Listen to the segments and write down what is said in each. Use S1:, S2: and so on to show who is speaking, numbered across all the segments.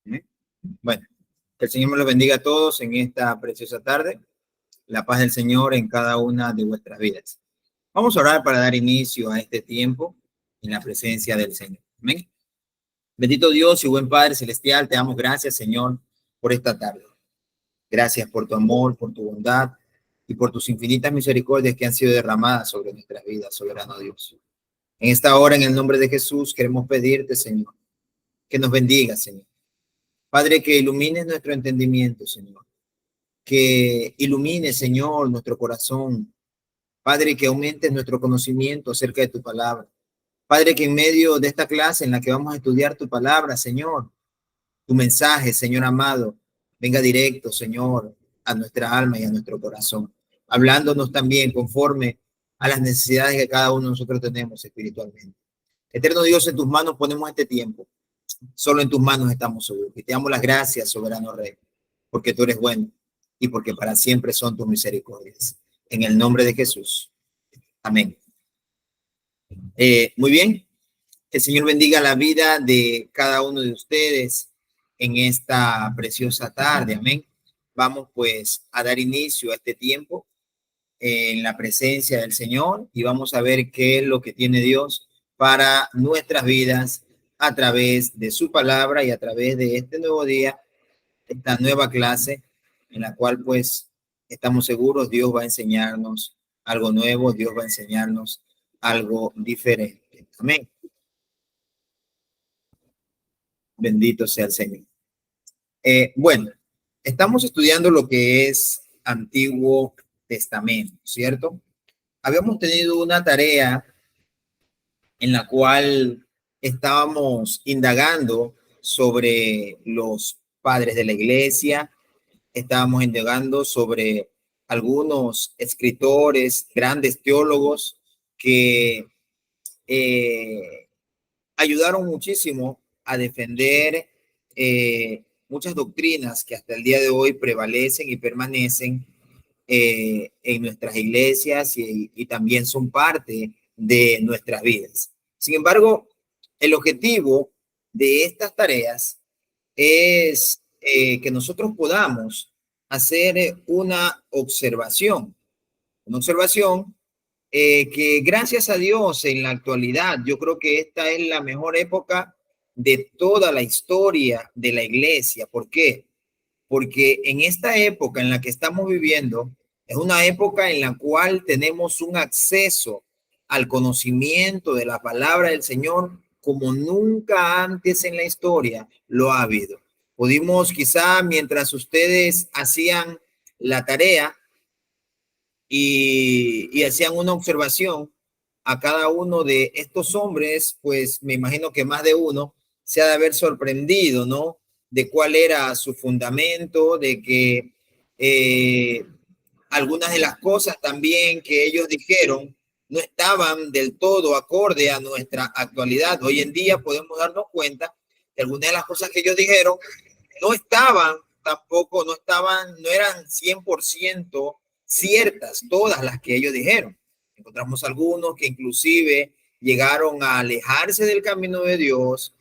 S1: ¿Eh? Bueno, que el Señor me los bendiga a todos en esta preciosa tarde. La paz del Señor en cada una de vuestras vidas. Vamos a orar para dar inicio a este tiempo en la presencia del Señor. Amén. Bendito Dios y buen Padre Celestial, te damos gracias, Señor, por esta tarde. Gracias por tu amor, por tu bondad y por tus infinitas misericordias que han sido derramadas sobre nuestras vidas, soberano Dios. En esta hora, en el nombre de Jesús, queremos pedirte, Señor, que nos bendiga, Señor. Padre, que ilumines nuestro entendimiento, Señor. Que ilumine, Señor, nuestro corazón. Padre, que aumentes nuestro conocimiento acerca de tu palabra. Padre, que en medio de esta clase en la que vamos a estudiar tu palabra, Señor, tu mensaje, Señor amado, venga directo, Señor, a nuestra alma y a nuestro corazón, hablándonos también conforme a las necesidades que cada uno de nosotros tenemos espiritualmente. Eterno Dios, en tus manos ponemos este tiempo. Solo en tus manos estamos seguros. Y te damos las gracias, soberano Rey, porque tú eres bueno y porque para siempre son tus misericordias. En el nombre de Jesús. Amén. Muy bien. Que el Señor bendiga la vida de cada uno de ustedes en esta preciosa tarde. Amén. Vamos pues a dar inicio a este tiempo en la presencia del Señor y vamos a ver qué es lo que tiene Dios para nuestras vidas a través de su palabra y a través de este nuevo día, esta nueva clase en la cual pues estamos seguros Dios va a enseñarnos algo nuevo, Dios va a enseñarnos algo diferente. Amén. Bendito sea el Señor. Bueno, estamos estudiando lo que es Antiguo Testamento, ¿cierto? Habíamos tenido una tarea en la cual estábamos indagando sobre los padres de la iglesia, estábamos indagando sobre algunos escritores, grandes teólogos que ayudaron muchísimo a defender muchas doctrinas que hasta el día de hoy prevalecen y permanecen en nuestras iglesias y también son parte de nuestras vidas. Sin embargo, el objetivo de estas tareas es que nosotros podamos hacer una observación que gracias a Dios en la actualidad, yo creo que esta es la mejor época de toda la historia de la iglesia. ¿Por qué? Porque en esta época en la que estamos viviendo, es una época en la cual tenemos un acceso al conocimiento de la palabra del Señor como nunca antes en la historia lo ha habido. Pudimos quizá mientras ustedes hacían la tarea y hacían una observación a cada uno de estos hombres, pues me imagino que más de uno se ha de haber sorprendido, ¿no? De cuál era su fundamento, de que algunas de las cosas también que ellos dijeron no estaban del todo acorde a nuestra actualidad. Hoy en día podemos darnos cuenta que algunas de las cosas que ellos dijeron no estaban tampoco, no eran 100% ciertas todas las que ellos dijeron. Encontramos algunos que inclusive llegaron a alejarse del camino de Dios,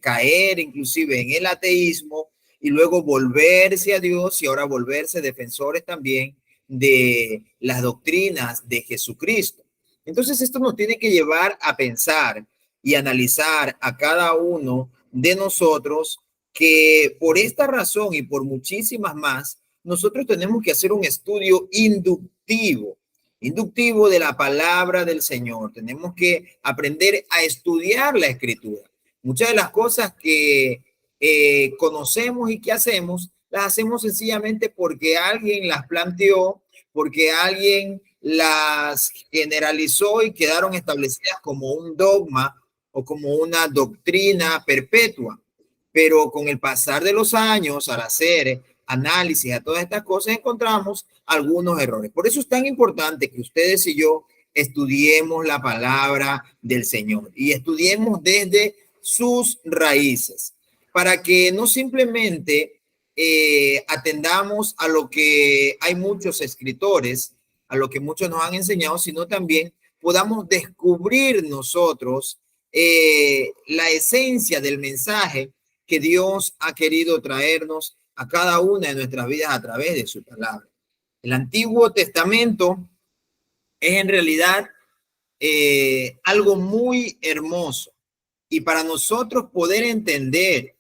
S1: caer inclusive en el ateísmo y luego volverse a Dios y ahora volverse defensores también de las doctrinas de Jesucristo. Entonces esto nos tiene que llevar a pensar y analizar a cada uno de nosotros que por esta razón y por muchísimas más, nosotros tenemos que hacer un estudio inductivo de la palabra del Señor. Tenemos que aprender a estudiar la escritura. Muchas de las cosas que conocemos y que hacemos, las hacemos sencillamente porque alguien las planteó, porque alguien las generalizó y quedaron establecidas como un dogma o como una doctrina perpetua. Pero con el pasar de los años, al hacer análisis a todas estas cosas, encontramos algunos errores. Por eso es tan importante que ustedes y yo estudiemos la palabra del Señor y estudiemos desde sus raíces, para que no simplemente atendamos a lo que hay muchos escritores, a lo que muchos nos han enseñado, sino también podamos descubrir nosotros la esencia del mensaje que Dios ha querido traernos a cada una de nuestras vidas a través de su palabra. El Antiguo Testamento es en realidad algo muy hermoso. Y para nosotros poder entender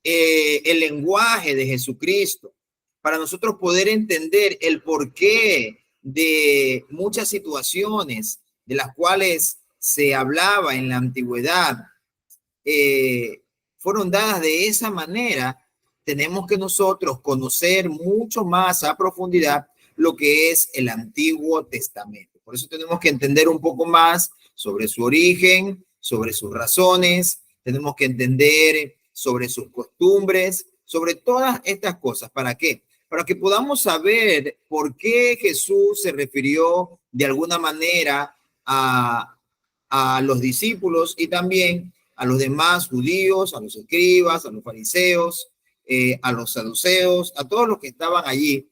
S1: el lenguaje de Jesucristo, para nosotros poder entender el porqué de muchas situaciones de las cuales se hablaba en la antigüedad, fueron dadas de esa manera, tenemos que nosotros conocer mucho más a profundidad lo que es el Antiguo Testamento. Por eso tenemos que entender un poco más sobre su origen, sobre sus razones, tenemos que entender sobre sus costumbres, sobre todas estas cosas. ¿Para qué? Para que podamos saber por qué Jesús se refirió de alguna manera a los discípulos y también a los demás judíos, a los escribas, a los fariseos, a los saduceos, a todos los que estaban allí,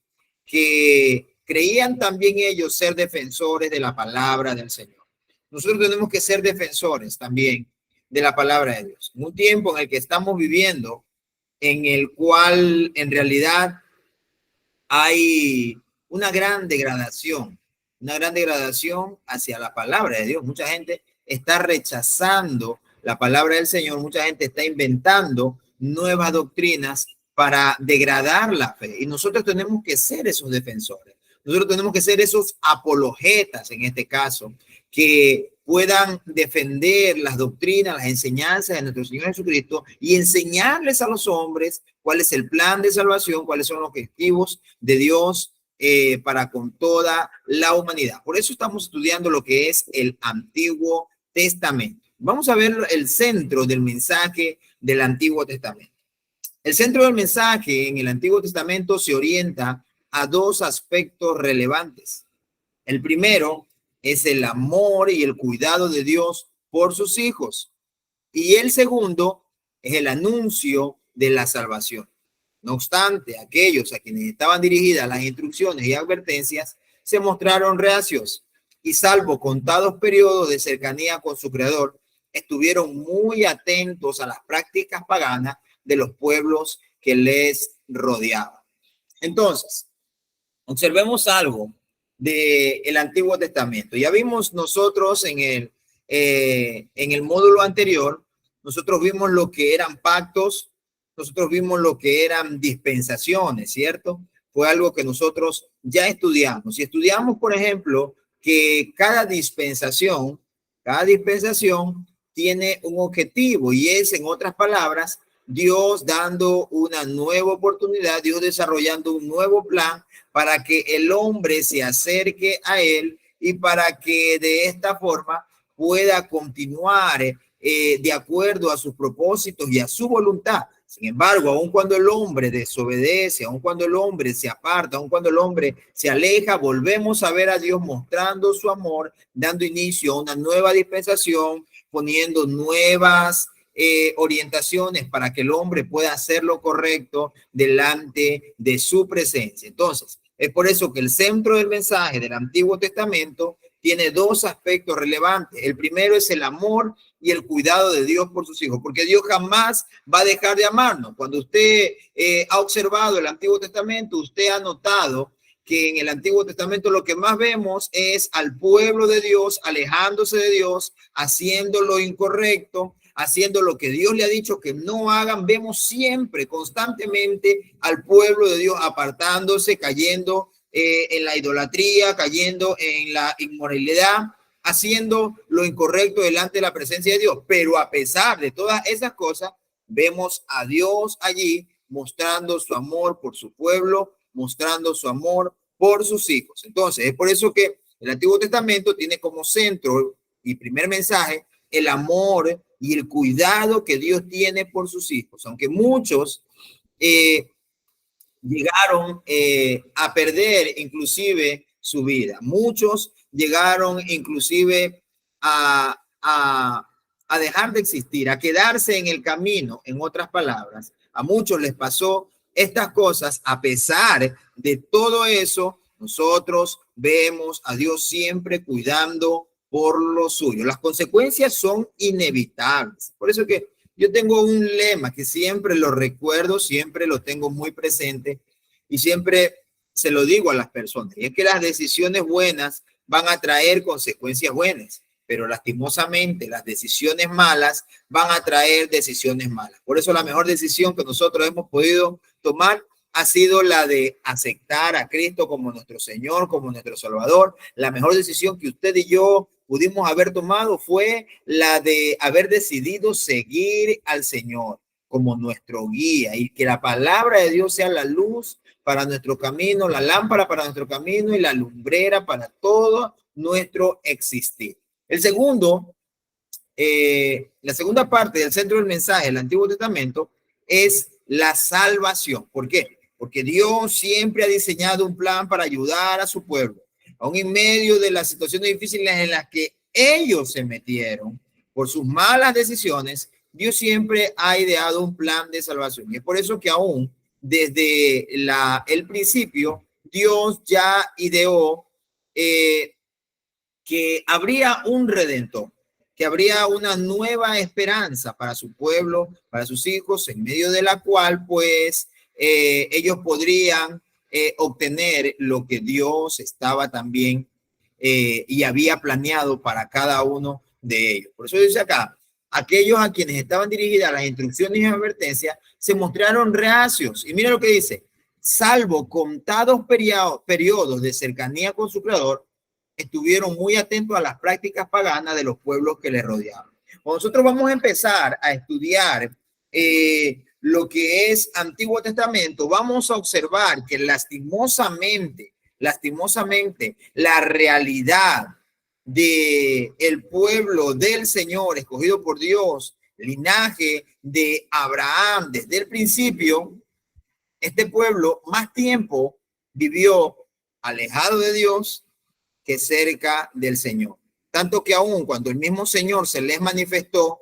S1: que creían también ellos ser defensores de la palabra del Señor. Nosotros tenemos que ser defensores también de la palabra de Dios. En un tiempo en el que estamos viviendo, en el cual en realidad hay una gran degradación hacia la palabra de Dios. Mucha gente está rechazando la palabra del Señor, mucha gente está inventando nuevas doctrinas para degradar la fe. Y nosotros tenemos que ser esos defensores. Nosotros tenemos que ser esos apologetas, en este caso, que puedan defender las doctrinas, las enseñanzas de nuestro Señor Jesucristo y enseñarles a los hombres cuál es el plan de salvación, cuáles son los objetivos de Dios para con toda la humanidad. Por eso estamos estudiando lo que es el Antiguo Testamento. Vamos a ver el centro del mensaje del Antiguo Testamento. El centro del mensaje en el Antiguo Testamento se orienta a dos aspectos relevantes. El primero es el amor y el cuidado de Dios por sus hijos. Y el segundo es el anuncio de la salvación. No obstante, aquellos a quienes estaban dirigidas las instrucciones y advertencias se mostraron reacios y, salvo contados periodos de cercanía con su Creador, estuvieron muy atentos a las prácticas paganas de los pueblos que les rodeaban. Entonces, observemos algo del Antiguo Testamento. Ya vimos nosotros en el módulo anterior, nosotros vimos lo que eran pactos, nosotros vimos lo que eran dispensaciones, ¿cierto? Fue algo que nosotros ya estudiamos. Y estudiamos, por ejemplo, que cada dispensación tiene un objetivo y es, en otras palabras, Dios dando una nueva oportunidad, Dios desarrollando un nuevo plan para que el hombre se acerque a él y para que de esta forma pueda continuar de acuerdo a sus propósitos y a su voluntad. Sin embargo, aun cuando el hombre desobedece, aun cuando el hombre se aparta, aun cuando el hombre se aleja, volvemos a ver a Dios mostrando su amor, dando inicio a una nueva dispensación, poniendo nuevas orientaciones para que el hombre pueda hacer lo correcto delante de su presencia. Entonces, es por eso que el centro del mensaje del Antiguo Testamento tiene dos aspectos relevantes. El primero es el amor y el cuidado de Dios por sus hijos, porque Dios jamás va a dejar de amarnos. Cuando usted ha observado el Antiguo Testamento, usted ha notado que en el Antiguo Testamento lo que más vemos es al pueblo de Dios alejándose de Dios, haciendo lo incorrecto, haciendo lo que Dios le ha dicho que no hagan. Vemos siempre, constantemente, al pueblo de Dios apartándose, cayendo en la idolatría, cayendo en la inmoralidad, haciendo lo incorrecto delante de la presencia de Dios. Pero a pesar de todas esas cosas, vemos a Dios allí mostrando su amor por su pueblo, mostrando su amor por sus hijos. Entonces, es por eso que el Antiguo Testamento tiene como centro y primer mensaje el amor y el cuidado que Dios tiene por sus hijos. Aunque muchos llegaron a perder inclusive su vida. Muchos llegaron inclusive a dejar de existir, a quedarse en el camino. En otras palabras, a muchos les pasó estas cosas. A pesar de todo eso, nosotros vemos a Dios siempre cuidando por lo suyo. Las consecuencias son inevitables. Por eso que Yo tengo un lema que siempre lo recuerdo, siempre lo tengo muy presente y siempre se lo digo a las personas. Y es que las decisiones buenas van a traer consecuencias buenas, pero lastimosamente las decisiones malas van a traer decisiones malas. Por eso la mejor decisión que nosotros hemos podido tomar ha sido la de aceptar a Cristo como nuestro Señor, como nuestro Salvador. La mejor decisión que usted y yo pudimos haber tomado fue la de haber decidido seguir al Señor como nuestro guía y que la palabra de Dios sea la luz para nuestro camino, la lámpara para nuestro camino y la lumbrera para todo nuestro existir. El segundo, la segunda parte del centro del mensaje del Antiguo Testamento es la salvación. ¿Por qué? Porque Dios siempre ha diseñado un plan para ayudar a su pueblo, aún en medio de las situaciones difíciles en las que ellos se metieron por sus malas decisiones. Dios siempre ha ideado un plan de salvación. Y es por eso que aún desde el principio, Dios ya ideó que habría un redentor, que habría una nueva esperanza para su pueblo, para sus hijos, en medio de la cual pues ellos podrían obtener lo que Dios estaba también y había planeado para cada uno de ellos. Por eso dice acá, aquellos a quienes estaban dirigidas las instrucciones y advertencias se mostraron reacios. Y mira lo que dice, salvo contados periodos de cercanía con su creador, estuvieron muy atentos a las prácticas paganas de los pueblos que les rodeaban. Cuando nosotros vamos a empezar a estudiar lo que es Antiguo Testamento, vamos a observar que lastimosamente, la realidad de el pueblo del Señor escogido por Dios, linaje de Abraham desde el principio, este pueblo más tiempo vivió alejado de Dios que cerca del Señor. Tanto que aún cuando el mismo Señor se les manifestó,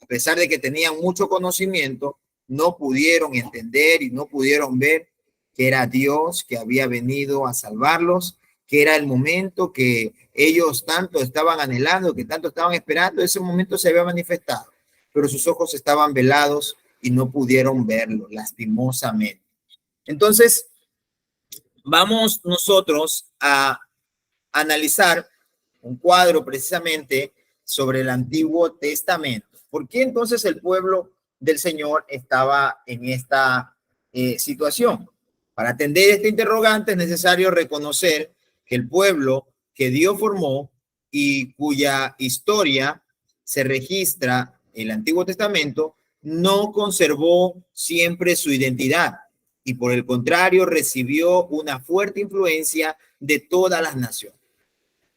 S1: a pesar de que tenían mucho conocimiento, no pudieron entender y no pudieron ver que era Dios que había venido a salvarlos, que era el momento que ellos tanto estaban anhelando, que tanto estaban esperando. Ese momento se había manifestado, pero sus ojos estaban velados y no pudieron verlo, lastimosamente. Entonces, vamos nosotros a analizar un cuadro precisamente sobre el Antiguo Testamento. ¿Por qué entonces el pueblo del Señor estaba en esta situación? Para atender este interrogante es necesario reconocer que el pueblo que Dios formó y cuya historia se registra en el Antiguo Testamento no conservó siempre su identidad y por el contrario recibió una fuerte influencia de todas las naciones.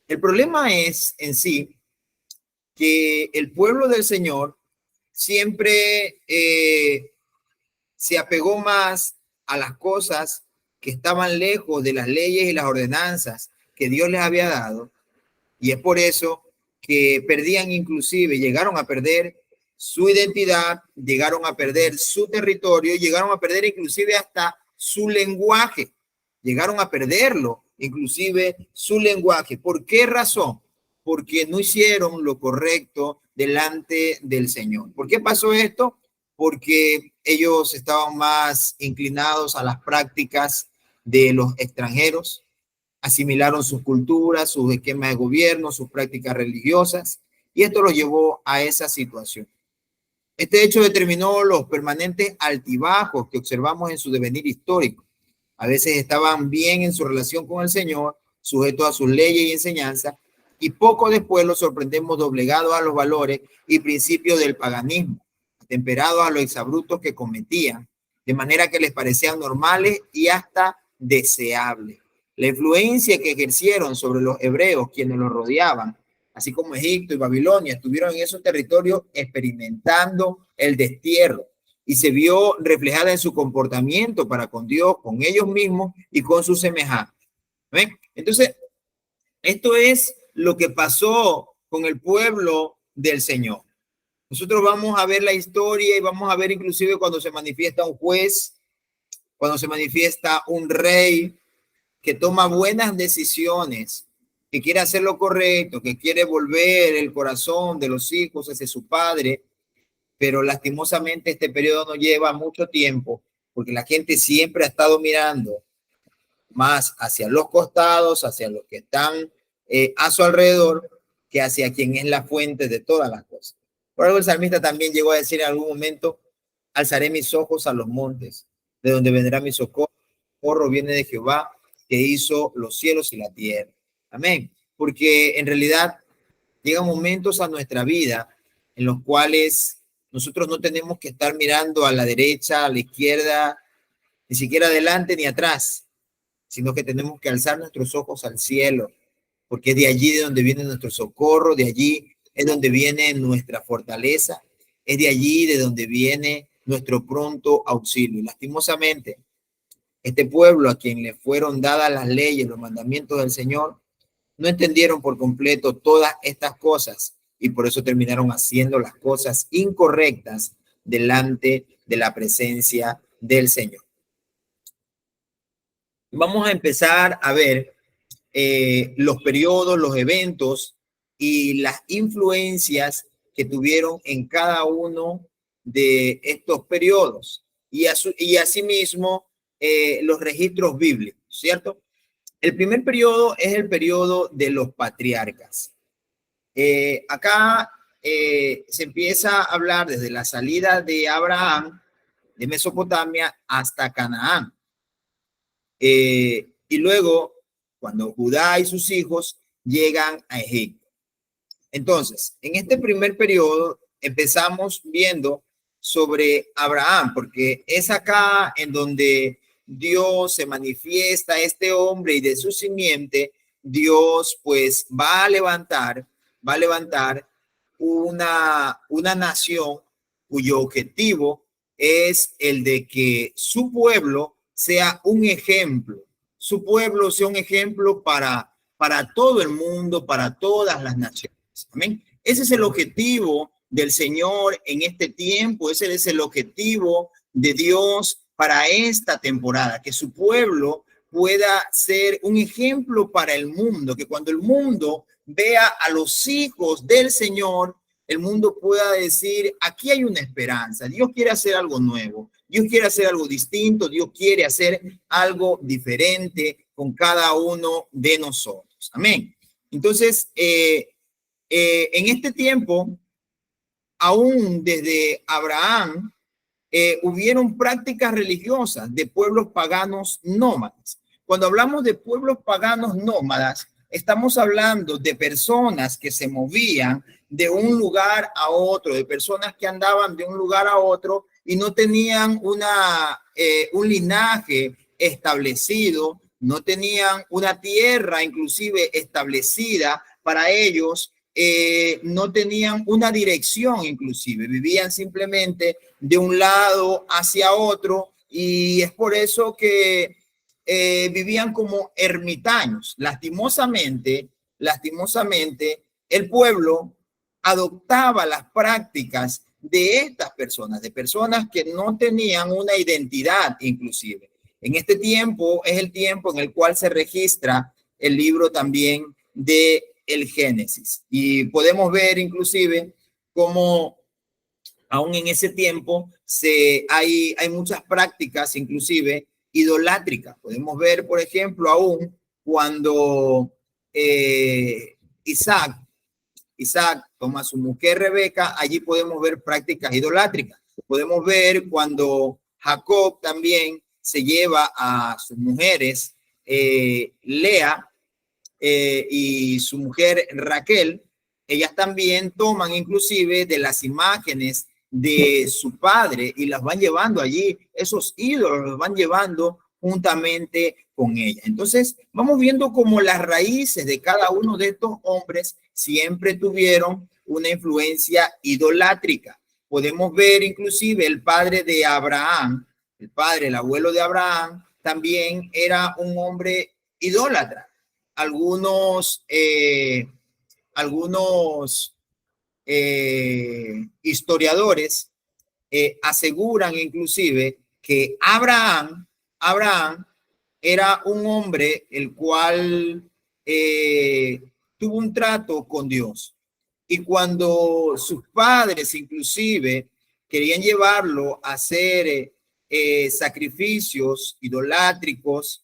S1: El problema es en sí que el pueblo del Señor siempre se apegó más a las cosas que estaban lejos de las leyes y las ordenanzas que Dios les había dado. Y es por eso que perdían inclusive, llegaron a perder su identidad, llegaron a perder su territorio, llegaron a perder inclusive hasta su lenguaje. Llegaron a perderlo, inclusive su lenguaje. ¿Por qué razón? Porque no hicieron lo correcto delante del Señor. ¿Por qué pasó esto? Porque ellos estaban más inclinados a las prácticas de los extranjeros, asimilaron sus culturas, sus esquemas de gobierno, sus prácticas religiosas, y esto los llevó a esa situación. Este hecho determinó los permanentes altibajos que observamos en su devenir histórico. A veces estaban bien en su relación con el Señor, sujetos a sus leyes y enseñanzas, y poco después los sorprendemos doblegados a los valores y principios del paganismo, atemperados a los exabruptos que cometían, de manera que les parecían normales y hasta deseables. La influencia que ejercieron sobre los hebreos, quienes los rodeaban, así como Egipto y Babilonia, estuvieron en esos territorios experimentando el destierro y se vio reflejada en su comportamiento para con Dios, con ellos mismos y con sus semejantes. ¿Ven? Entonces, esto es lo que pasó con el pueblo del Señor. Nosotros vamos a ver la historia y vamos a ver inclusive cuando se manifiesta un juez, cuando se manifiesta un rey que toma buenas decisiones, que quiere hacer lo correcto, que quiere volver el corazón de los hijos hacia su padre. pero lastimosamente este periodo no lleva mucho tiempo porque la gente siempre ha estado mirando más hacia los costados, hacia los que están a su alrededor, que hacia quien es la fuente de todas las cosas. Por algo el salmista también llegó a decir en algún momento, alzaré mis ojos a los montes, de donde vendrá mi socorro. Socorro viene de Jehová, que hizo los cielos y la tierra. Amén. Porque en realidad llegan momentos a nuestra vida en los cuales nosotros no tenemos que estar mirando a la derecha, a la izquierda, ni siquiera adelante ni atrás, sino que tenemos que alzar nuestros ojos al cielo, porque es de allí de donde viene nuestro socorro, de allí es donde viene nuestra fortaleza, es de allí de donde viene nuestro pronto auxilio. Y lastimosamente, este pueblo a quien le fueron dadas las leyes, los mandamientos del Señor, no entendieron por completo todas estas cosas y por eso terminaron haciendo las cosas incorrectas delante de la presencia del Señor. Vamos a empezar a ver los periodos, los eventos y las influencias que tuvieron en cada uno de estos periodos y asimismo los registros bíblicos, ¿cierto? El primer periodo es el periodo de los patriarcas. Acá se empieza a hablar desde la salida de Abraham de Mesopotamia hasta Canaán. Y luego, cuando Judá y sus hijos llegan a Egipto. Entonces, en este primer periodo empezamos viendo sobre Abraham, porque es acá en donde Dios se manifiesta a este hombre y de su simiente, Dios pues va a levantar una nación cuyo objetivo es el de que su pueblo sea un ejemplo, su pueblo sea un ejemplo para todo el mundo, para todas las naciones. Amén. Ese es el objetivo del Señor en este tiempo, ese es el objetivo de Dios para esta temporada, que su pueblo pueda ser un ejemplo para el mundo, que cuando el mundo vea a los hijos del Señor, el mundo pueda decir, aquí hay una esperanza, Dios quiere hacer algo nuevo, Dios quiere hacer algo distinto, Dios quiere hacer algo diferente con cada uno de nosotros. Amén. Entonces, en este tiempo, aún desde Abraham, hubieron prácticas religiosas de pueblos paganos nómadas. Cuando hablamos de pueblos paganos nómadas, estamos hablando de personas que se movían de un lugar a otro, de personas que andaban de un lugar a otro y no tenían un linaje establecido, no tenían una tierra inclusive establecida para ellos, no tenían una dirección inclusive, vivían simplemente de un lado hacia otro y es por eso que vivían como ermitaños. Lastimosamente, el pueblo adoptaba las prácticas de estas personas, de personas que no tenían una identidad inclusive. En este tiempo es el tiempo en el cual se registra el libro también de el Génesis. Y podemos ver inclusive cómo aún en ese tiempo hay muchas prácticas inclusive idolátricas. Podemos ver, por ejemplo, aún cuando Isaac toma a su mujer Rebeca, allí podemos ver prácticas idolátricas. Podemos ver cuando Jacob también se lleva a sus mujeres, Lea y su mujer Raquel, ellas también toman inclusive de las imágenes de su padre y las van llevando allí, esos ídolos los van llevando juntamente con ella. Entonces vamos viendo cómo las raíces de cada uno de estos hombres siempre tuvieron una influencia idolátrica. Podemos ver inclusive el padre de Abraham, el abuelo de Abraham, también era un hombre idólatra. Algunos historiadores aseguran inclusive que Abraham era un hombre el cual tuvo un trato con Dios. Y cuando sus padres inclusive querían llevarlo a hacer sacrificios idolátricos,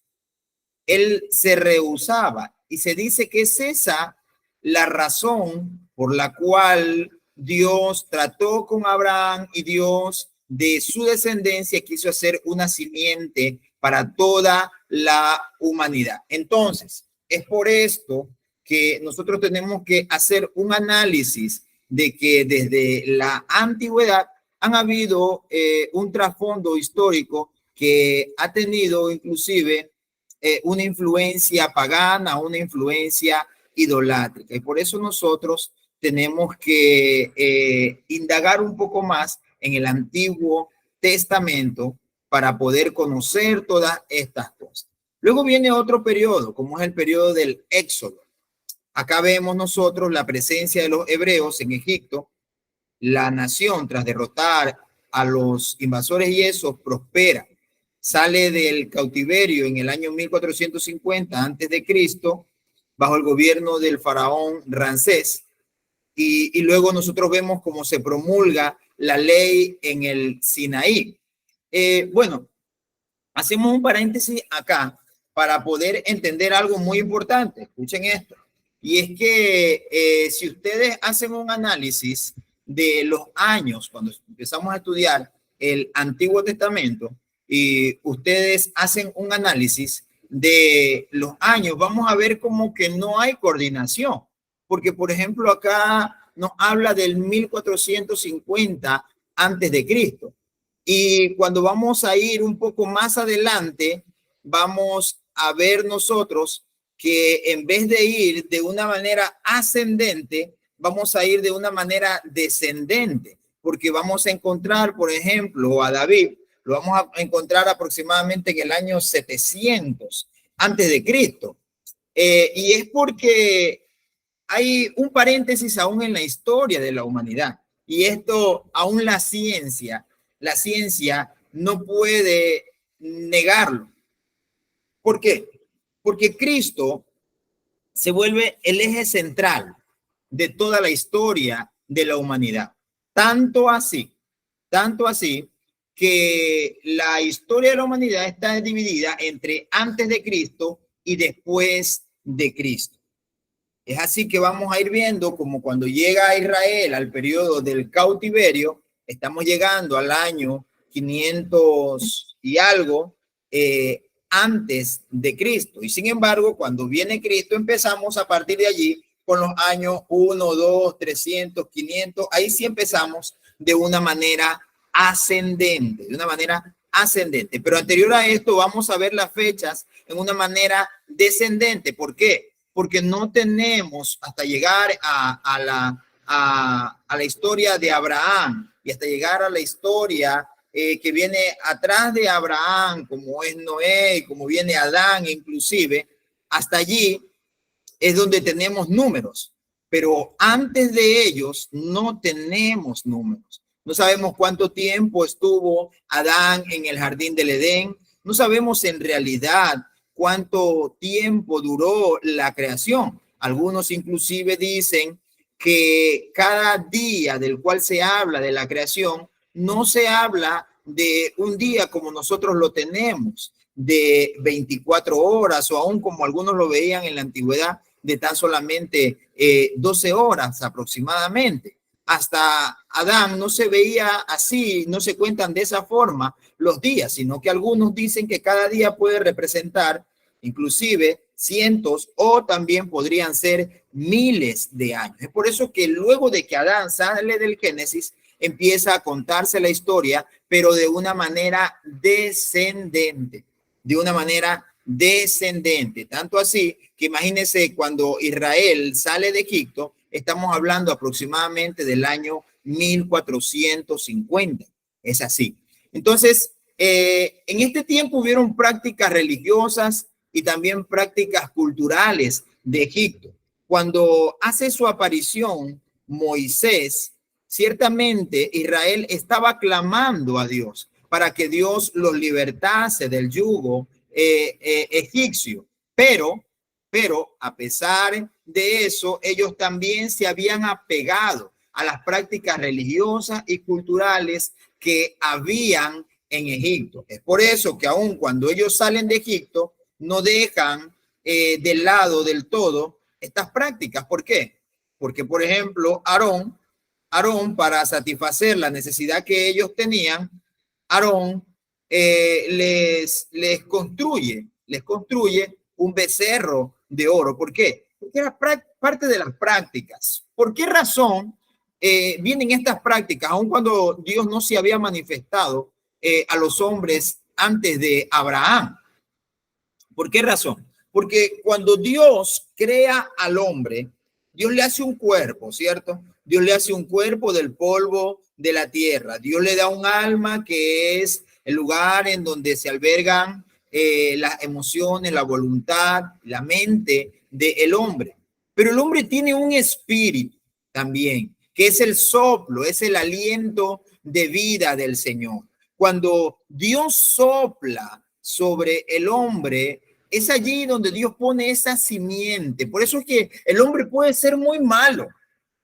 S1: él se rehusaba. Y se dice que es esa la razón por la cual Dios trató con Abraham y Dios de su descendencia quiso hacer una simiente para toda la humanidad. Entonces, es por esto que nosotros tenemos que hacer un análisis de que desde la antigüedad han habido un trasfondo histórico que ha tenido inclusive una influencia pagana, una influencia idolátrica. Y por eso nosotros tenemos que indagar un poco más en el Antiguo Testamento para poder conocer todas estas cosas. Luego viene otro periodo, como es el periodo del Éxodo. Acá vemos nosotros la presencia de los hebreos en Egipto. La nación, tras derrotar a los invasores y eso, prospera. Sale del cautiverio en el año 1450 antes de Cristo, bajo el gobierno del faraón Ramsés. Y luego nosotros vemos cómo se promulga la ley en el Sinaí. Bueno, hacemos un paréntesis acá para poder entender algo muy importante. Escuchen esto. Y es que si ustedes hacen un análisis de los años, cuando empezamos a estudiar el Antiguo Testamento, y ustedes hacen un análisis de los años, vamos a ver como que no hay coordinación. Porque, por ejemplo, acá nos habla del 1450 antes de Cristo. Y cuando vamos a ir un poco más adelante, vamos a ver nosotros que en vez de ir de una manera ascendente, vamos a ir de una manera descendente, porque vamos a encontrar, por ejemplo, a David, lo vamos a encontrar aproximadamente en el año 700 antes de Cristo. Y es porque hay un paréntesis aún en la historia de la humanidad. Y esto, aún la ciencia no puede negarlo. ¿Por qué? Porque Cristo se vuelve el eje central de toda la historia de la humanidad. Tanto así que la historia de la humanidad está dividida entre antes de Cristo y después de Cristo. Es así que vamos a ir viendo como cuando llega a Israel al periodo del cautiverio, estamos llegando al año 500 y algo antes de Cristo. Y sin embargo, cuando viene Cristo, empezamos a partir de allí con los años 1, 2, 300, 500. Ahí sí empezamos de una manera ascendente, Pero anterior a esto vamos a ver las fechas en una manera descendente. ¿Por qué? Porque no tenemos hasta llegar a la historia de Abraham y hasta llegar a la historia que viene atrás de Abraham, como es Noé, como viene Adán, inclusive, hasta allí es donde tenemos números, pero antes de ellos no tenemos números. No sabemos cuánto tiempo estuvo Adán en el jardín del Edén, no sabemos en realidad cuánto tiempo duró la creación. Algunos inclusive dicen que cada día del cual se habla de la creación, no se habla de un día como nosotros lo tenemos, de 24 horas o aún como algunos lo veían en la antigüedad, de tan solamente 12 horas aproximadamente. Hasta Adán no se veía así, no se cuentan de esa forma los días, sino que algunos dicen que cada día puede representar inclusive cientos o también podrían ser miles de años. Es por eso que luego de que Adán sale del Génesis, empieza a contarse la historia, pero de una manera descendente, tanto así que imagínense cuando Israel sale de Egipto, estamos hablando aproximadamente del año 1450, es así. Entonces, en este tiempo hubieron prácticas religiosas y también prácticas culturales de Egipto. Cuando hace su aparición Moisés, ciertamente Israel estaba clamando a Dios para que Dios los libertase del yugo egipcio, pero a pesar de eso, ellos también se habían apegado a las prácticas religiosas y culturales que habían en Egipto. Es por eso que aun cuando ellos salen de Egipto, no dejan de lado del todo estas prácticas. ¿Por qué? Porque, por ejemplo, Aarón, para satisfacer la necesidad que ellos tenían, Aarón les construye un becerro de oro. ¿Por qué? Porque era parte de las prácticas. ¿Por qué razón vienen estas prácticas, aun cuando Dios no se había manifestado a los hombres antes de Abraham? ¿Por qué razón? Porque cuando Dios crea al hombre, Dios le hace un cuerpo, ¿cierto? Dios le hace un cuerpo del polvo de la tierra. Dios le da un alma que es el lugar en donde se albergan las emociones, la voluntad, la mente del hombre. Pero el hombre tiene un espíritu también, que es el soplo, es el aliento de vida del Señor. Cuando Dios sopla sobre el hombre, es allí donde Dios pone esa simiente. Por eso es que el hombre puede ser muy malo,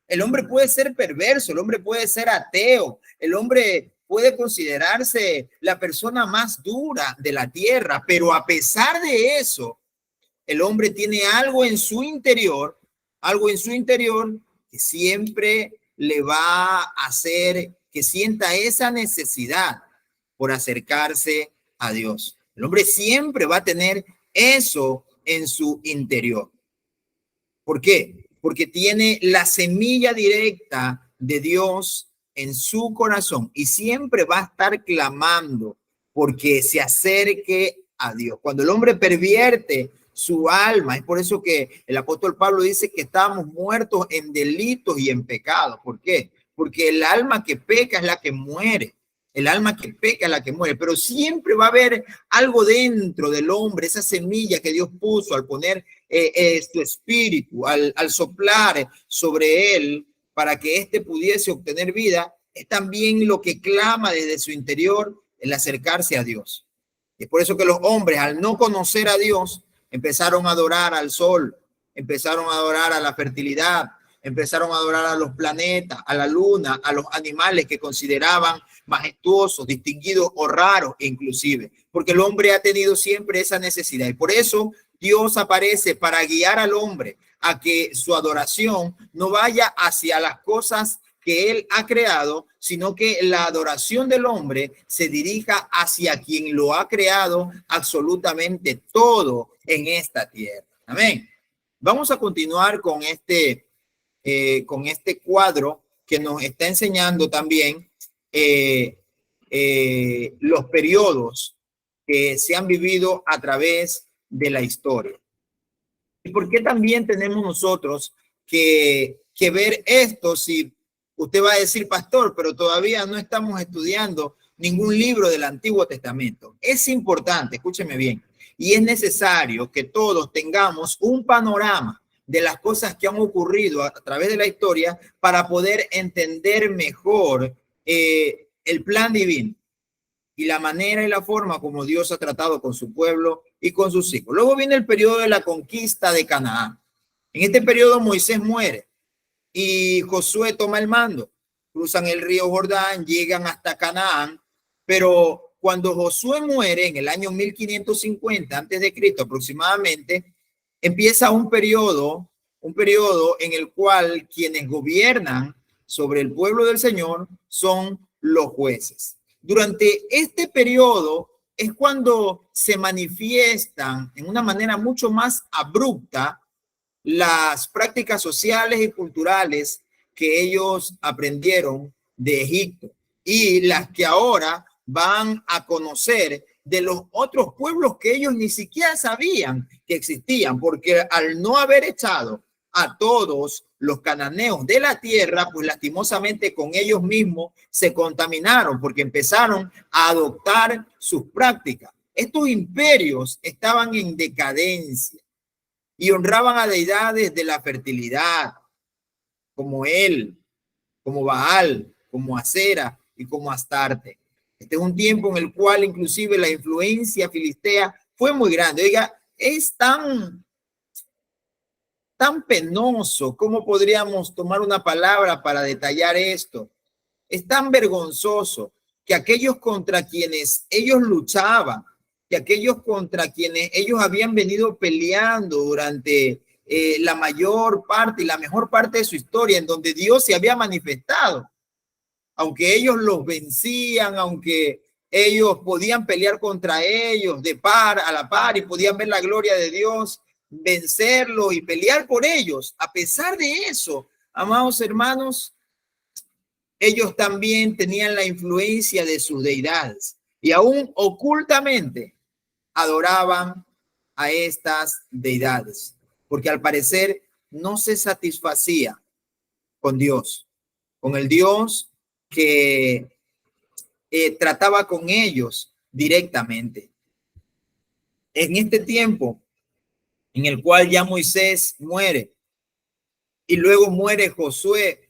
S1: el hombre puede ser perverso, el hombre puede ser ateo, el hombre puede considerarse la persona más dura de la tierra, pero a pesar de eso, el hombre tiene algo en su interior que siempre le va a hacer que sienta esa necesidad por acercarse a Dios. El hombre siempre va a tener eso en su interior. ¿Por qué? Porque tiene la semilla directa de Dios en su corazón y siempre va a estar clamando porque se acerque a Dios. Cuando el hombre pervierte su alma, es por eso que el apóstol Pablo dice que estamos muertos en delitos y en pecados. ¿Por qué? Porque el alma que peca es la que muere. El alma que peca es la que muere, pero siempre va a haber algo dentro del hombre, esa semilla que Dios puso al poner su espíritu, al soplar sobre él para que éste pudiese obtener vida, es también lo que clama desde su interior el acercarse a Dios. Y es por eso que los hombres, al no conocer a Dios, empezaron a adorar al sol, empezaron a adorar a la fertilidad, empezaron a adorar a los planetas, a la luna, a los animales que consideraban majestuosos, distinguidos o raros inclusive, porque el hombre ha tenido siempre esa necesidad y por eso Dios aparece para guiar al hombre a que su adoración no vaya hacia las cosas que él ha creado, sino que la adoración del hombre se dirija hacia quien lo ha creado absolutamente todo en esta tierra. Amén. Vamos a continuar con este cuadro que nos está enseñando también los periodos que se han vivido a través de la historia. ¿Y por qué también tenemos nosotros que ver esto? Si usted va a decir, pastor, pero todavía no estamos estudiando ningún libro del Antiguo Testamento. Es importante, escúcheme bien, y es necesario que todos tengamos un panorama de las cosas que han ocurrido a través de la historia para poder entender mejor el plan divino y la manera y la forma como Dios ha tratado con su pueblo y con sus hijos. Luego viene el periodo de la conquista de Canaán. En este periodo Moisés muere y Josué toma el mando. Cruzan el río Jordán, llegan hasta Canaán, pero cuando Josué muere en el año 1550 antes de Cristo aproximadamente, empieza un periodo en el cual quienes gobiernan sobre el pueblo del Señor son los jueces. Durante este periodo es cuando se manifiestan en una manera mucho más abrupta las prácticas sociales y culturales que ellos aprendieron de Egipto y las que ahora van a conocer de los otros pueblos que ellos ni siquiera sabían que existían, porque al no haber echado a todos los cananeos de la tierra, pues lastimosamente con ellos mismos se contaminaron porque empezaron a adoptar sus prácticas. Estos imperios estaban en decadencia y honraban a deidades de la fertilidad, como él, como Baal, como Acera y como Astarte. Este es un tiempo en el cual inclusive la influencia filistea fue muy grande. Oiga, es tan tan penoso. ¿Cómo podríamos tomar una palabra para detallar esto? Es tan vergonzoso que aquellos contra quienes ellos luchaban, que aquellos contra quienes ellos habían venido peleando durante la mayor parte y la mejor parte de su historia, en donde Dios se había manifestado, aunque ellos los vencían, aunque ellos podían pelear contra ellos de par a la par y podían ver la gloria de Dios, vencerlos y pelear por ellos. A pesar de eso, amados hermanos, ellos también tenían la influencia de sus deidades y aún ocultamente adoraban a estas deidades, porque al parecer no se satisfacía con Dios, con el Dios que trataba con ellos directamente. En este tiempo en el cual ya Moisés muere y luego muere Josué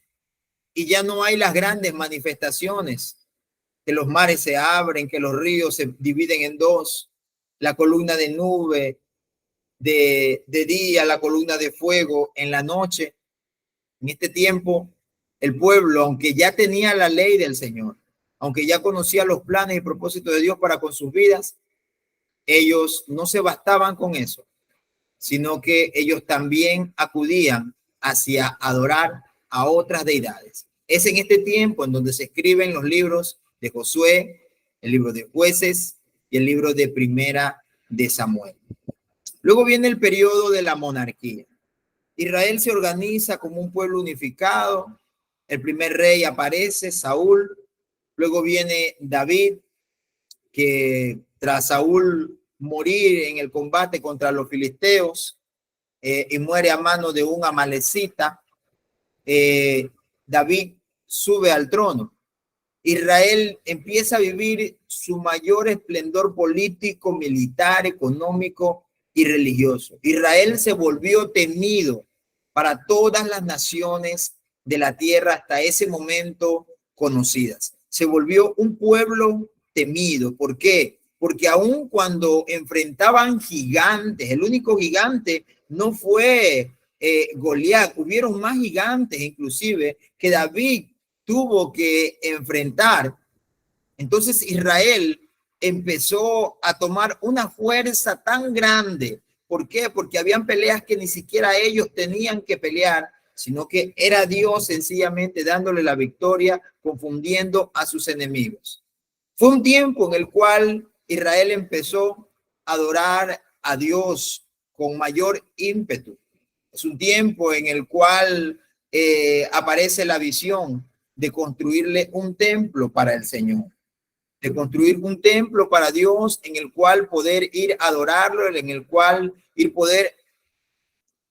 S1: y ya no hay las grandes manifestaciones, que los mares se abren, que los ríos se dividen en dos, la columna de nube de día, la columna de fuego en la noche. En este tiempo, el pueblo, aunque ya tenía la ley del Señor, aunque ya conocía los planes y propósitos de Dios para con sus vidas, ellos no se bastaban con eso, sino que ellos también acudían hacia adorar a otras deidades. Es en este tiempo en donde se escriben los libros de Josué, el libro de Jueces y el libro de Primera de Samuel. Luego viene el periodo de la monarquía. Israel se organiza como un pueblo unificado. El primer rey aparece, Saúl. Luego viene David, que tras Saúl morir en el combate contra los filisteos y muere a mano de un amalecita, David sube al trono. Israel empieza a vivir su mayor esplendor político, militar, económico y religioso. Israel se volvió temido para todas las naciones de la tierra hasta ese momento conocidas. Se volvió un pueblo temido. ¿Por qué? Porque aun cuando enfrentaban gigantes, el único gigante no fue Goliat, hubieron más gigantes inclusive que David tuvo que enfrentar. Entonces Israel empezó a tomar una fuerza tan grande. ¿Por qué? Porque habían peleas que ni siquiera ellos tenían que pelear, sino que era Dios sencillamente dándole la victoria, confundiendo a sus enemigos. Fue un tiempo en el cual Israel empezó a adorar a Dios con mayor ímpetu. Es un tiempo en el cual aparece la visión de construirle un templo para el Señor, de construir un templo para Dios en el cual poder ir a adorarlo, en el cual poder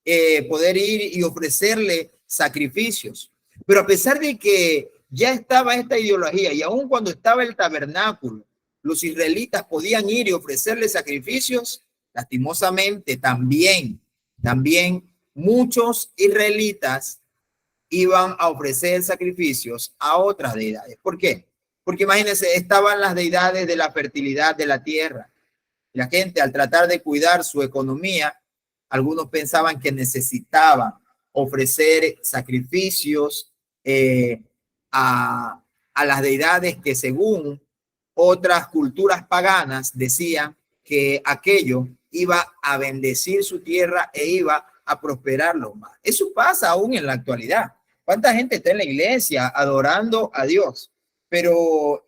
S1: ir y ofrecerle sacrificios. Pero a pesar de que ya estaba esta ideología y aun cuando estaba el tabernáculo, los israelitas podían ir y ofrecerle sacrificios, lastimosamente también muchos israelitas iban a ofrecer sacrificios a otras deidades. ¿Por qué? Porque imagínense, estaban las deidades de la fertilidad de la tierra. La gente, al tratar de cuidar su economía, algunos pensaban que necesitaban ofrecer sacrificios a las deidades que según otras culturas paganas decían que aquello iba a bendecir su tierra e iba a prosperarlo más. Eso pasa aún en la actualidad. ¿Cuánta gente está en la iglesia adorando a Dios? Pero